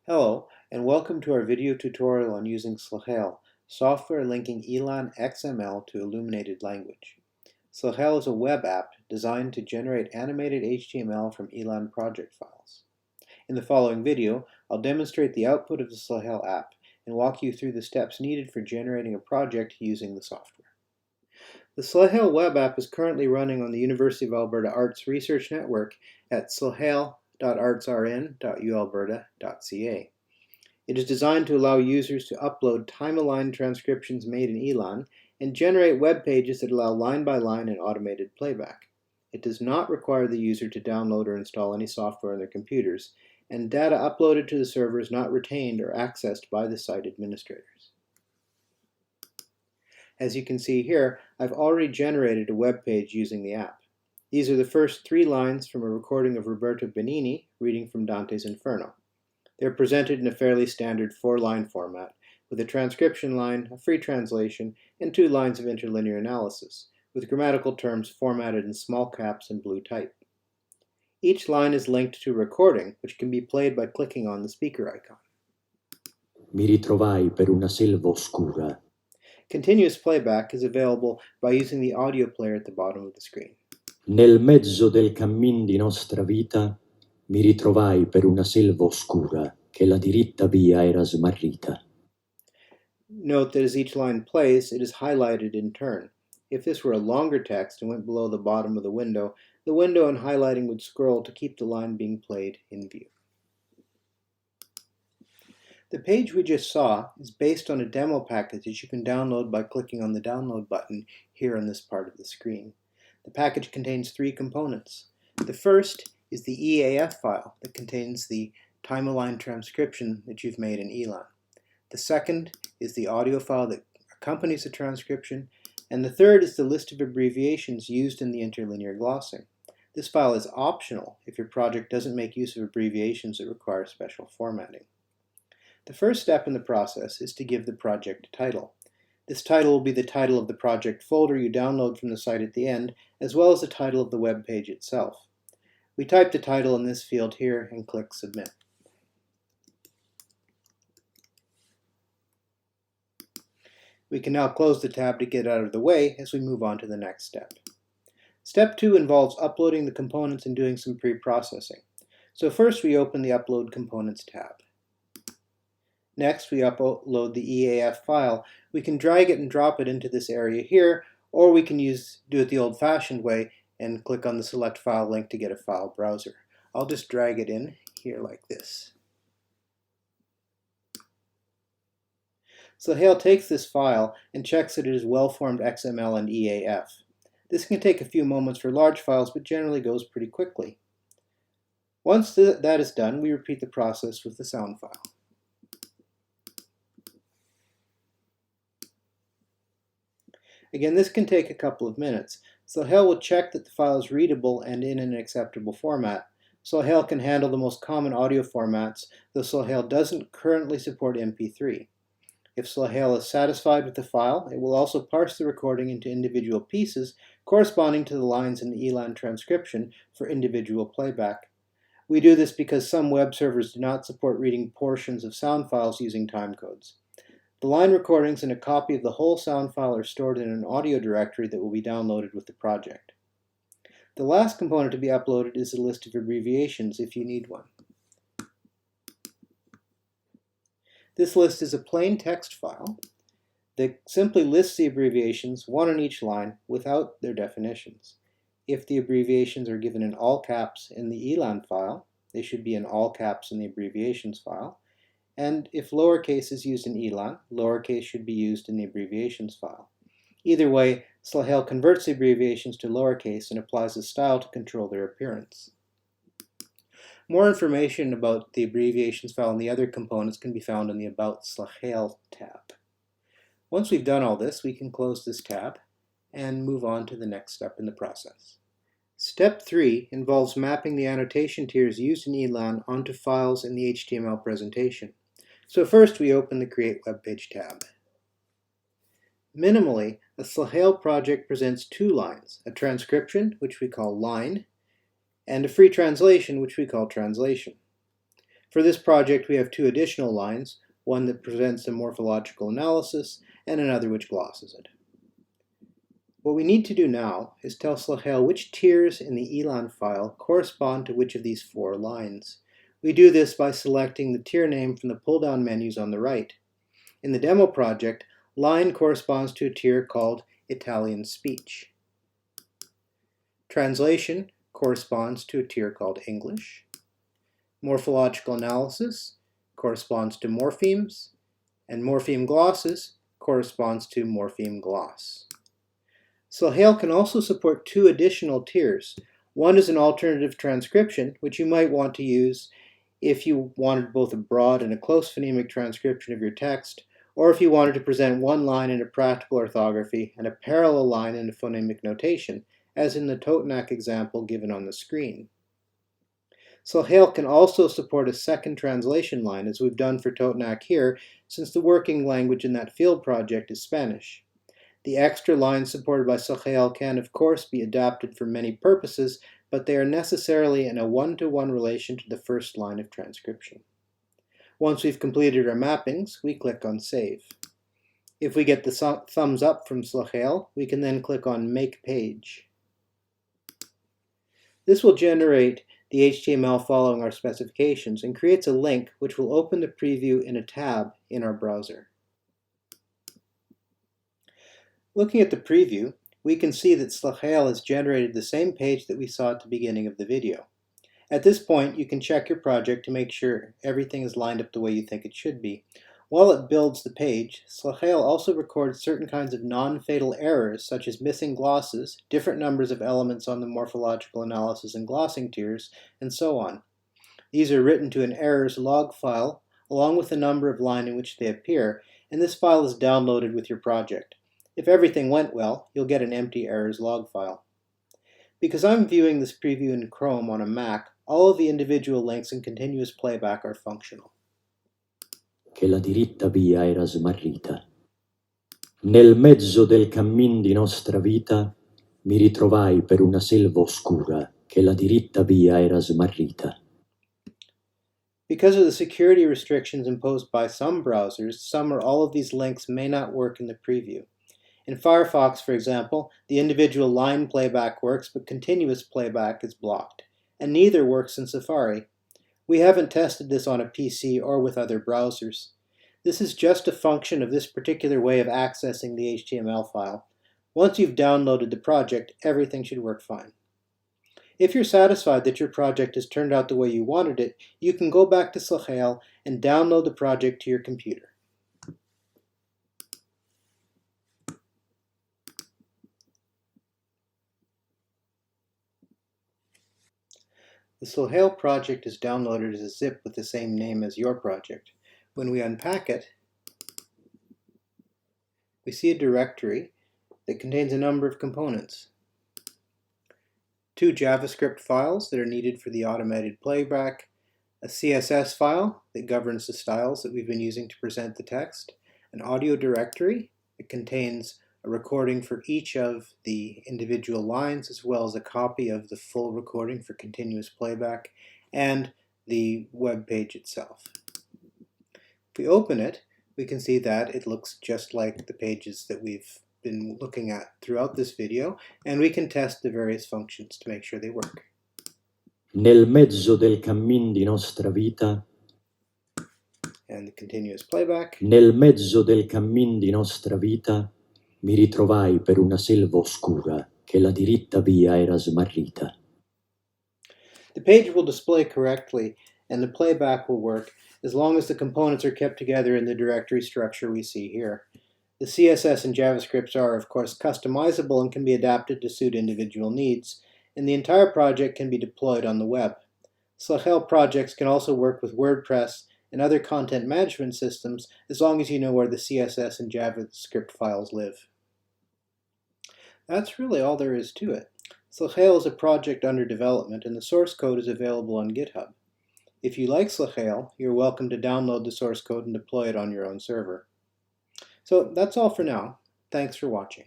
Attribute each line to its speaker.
Speaker 1: Hello, and welcome to our video tutorial on using SLEXIL, software linking ELAN XML to illuminated language. SLEXIL is a web app designed to generate animated HTML from ELAN project files. In the following video, I'll demonstrate the output of the SLEXIL app and walk you through the steps needed for generating a project using the software. The SLEXIL web app is currently running on the University of Alberta Arts Research Network at slexil.artsrn.ualberta.ca. It is designed to allow users to upload time-aligned transcriptions made in ELAN and generate web pages that allow line-by-line and automated playback. It does not require the user to download or install any software on their computers, and data uploaded to the server is not retained or accessed by the site administrators. As you can see here, I've already generated a web page using the app. These are the first 3 lines from a recording of Roberto Benigni reading from Dante's Inferno. They're presented in a fairly standard 4-line format, with a transcription line, a free translation, and 2 lines of interlinear analysis, with grammatical terms formatted in small caps and blue type. Each line is linked to a recording, which can be played by clicking on the speaker icon.
Speaker 2: Mi ritrovai per una selva oscura.
Speaker 1: Continuous playback is available by using the audio player at the bottom of the screen.
Speaker 2: Nel mezzo del cammin di nostra vita mi ritrovai per una selva oscura che la diritta via era smarrita.
Speaker 1: Note that as each line plays, it is highlighted in turn. If this were a longer text and went below the bottom of the window and highlighting would scroll to keep the line being played in view. The page we just saw is based on a demo package that you can download by clicking on the download button here on this part of the screen. The package contains 3 components. The first is the EAF file that contains the time-aligned transcription that you've made in ELAN. The second is the audio file that accompanies the transcription, and the third is the list of abbreviations used in the interlinear glossing. This file is optional if your project doesn't make use of abbreviations that require special formatting. The first step in the process is to give the project a title. This title will be the title of the project folder you download from the site at the end, as well as the title of the web page itself. We type the title in this field here and click Submit. We can now close the tab to get out of the way as we move on to the next step. Step 2 involves uploading the components and doing some pre-processing. So first we open the Upload Components tab. Next, we upload the EAF file. We can drag it and drop it into this area here, or we can do it the old-fashioned way and click on the Select File link to get a file browser. I'll just drag it in here like this. SLEXIL takes this file and checks that it is well-formed XML and EAF. This can take a few moments for large files, but generally goes pretty quickly. Once that is done, we repeat the process with the sound file. Again, this can take a couple of minutes. SLEXIL will check that the file is readable and in an acceptable format. SLEXIL can handle the most common audio formats, though SLEXIL doesn't currently support MP3. If SLEXIL is satisfied with the file, it will also parse the recording into individual pieces corresponding to the lines in the ELAN transcription for individual playback. We do this because some web servers do not support reading portions of sound files using timecodes. The line recordings and a copy of the whole sound file are stored in an audio directory that will be downloaded with the project. The last component to be uploaded is a list of abbreviations if you need one. This list is a plain text file that simply lists the abbreviations, one on each line, without their definitions. If the abbreviations are given in all caps in the ELAN file, they should be in all caps in the abbreviations file. And if lowercase is used in ELAN, lowercase should be used in the abbreviations file. Either way, SLEXIL converts the abbreviations to lowercase and applies a style to control their appearance. More information about the abbreviations file and the other components can be found in the About SLEXIL tab. Once we've done all this, we can close this tab and move on to the next step in the process. Step 3 involves mapping the annotation tiers used in ELAN onto files in the HTML presentation. So first we open the Create Web Page tab. Minimally, a SLEXIL project presents 2 lines, a transcription, which we call line, and a free translation, which we call translation. For this project, we have two additional lines, one that presents a morphological analysis and another which glosses it. What we need to do now is tell SLEXIL which tiers in the ELAN file correspond to which of these four lines. We do this by selecting the tier name from the pull-down menus on the right. In the demo project, line corresponds to a tier called Italian Speech. Translation corresponds to a tier called English. Morphological analysis corresponds to morphemes, and morpheme glosses corresponds to morpheme gloss. SLEXIL can also support two additional tiers. One is an alternative transcription, which you might want to use if you wanted both a broad and a close phonemic transcription of your text, or if you wanted to present one line in a practical orthography and a parallel line in a phonemic notation, as in the Totenac example given on the screen. SLEXIL can also support a second translation line, as we've done for Totenac here, since the working language in that field project is Spanish. The extra lines supported by SLEXIL can, of course, be adapted for many purposes, but they are necessarily in a one-to-one relation to the first line of transcription. Once we've completed our mappings, we click on Save. If we get the thumbs up from SLEXIL, we can then click on Make Page. This will generate the HTML following our specifications and creates a link which will open the preview in a tab in our browser. Looking at the preview, we can see that SLEXIL has generated the same page that we saw at the beginning of the video. At this point, you can check your project to make sure everything is lined up the way you think it should be. While it builds the page, SLEXIL also records certain kinds of non-fatal errors, such as missing glosses, different numbers of elements on the morphological analysis and glossing tiers, and so on. These are written to an errors log file, along with the number of line in which they appear, and this file is downloaded with your project. If everything went well, you'll get an empty errors log file. Because I'm viewing this preview in Chrome on a Mac, all of the individual links and continuous playback are functional.
Speaker 2: Che la diritta via era smarrita. Nel mezzo del cammin di nostra vita mi ritrovai per una selva oscura che la diritta via era smarrita.
Speaker 1: Because of the security restrictions imposed by some browsers, some or all of these links may not work in the preview. In Firefox, for example, the individual line playback works, but continuous playback is blocked, and neither works in Safari. We haven't tested this on a PC or with other browsers. This is just a function of this particular way of accessing the HTML file. Once you've downloaded the project, everything should work fine. If you're satisfied that your project has turned out the way you wanted it, you can go back to SLEXIL and download the project to your computer. The SLEXIL project is downloaded as a zip with the same name as your project. When we unpack it, we see a directory that contains a number of components. Two JavaScript files that are needed for the automated playback, a CSS file that governs the styles that we've been using to present the text, an audio directory that contains a recording for each of the individual lines, as well as a copy of the full recording for continuous playback, and the web page itself. If we open it, we can see that it looks just like the pages that we've been looking at throughout this video, and we can test the various functions to make sure they work.
Speaker 2: Nel mezzo del cammin di nostra vita.
Speaker 1: And the continuous playback.
Speaker 2: Nel mezzo del cammin di nostra vita mi ritrovai per una selva oscura che la diritta via era smarrita.
Speaker 1: The page will display correctly and the playback will work as long as the components are kept together in the directory structure we see here. The CSS and JavaScript are, of course, customizable and can be adapted to suit individual needs, and the entire project can be deployed on the web. SLEXIL projects can also work with WordPress and other content management systems as long as you know where the CSS and JavaScript files live. That's really all there is to it. SLEXIL is a project under development and the source code is available on GitHub. If you like SLEXIL, you're welcome to download the source code and deploy it on your own server. So that's all for now. Thanks for watching.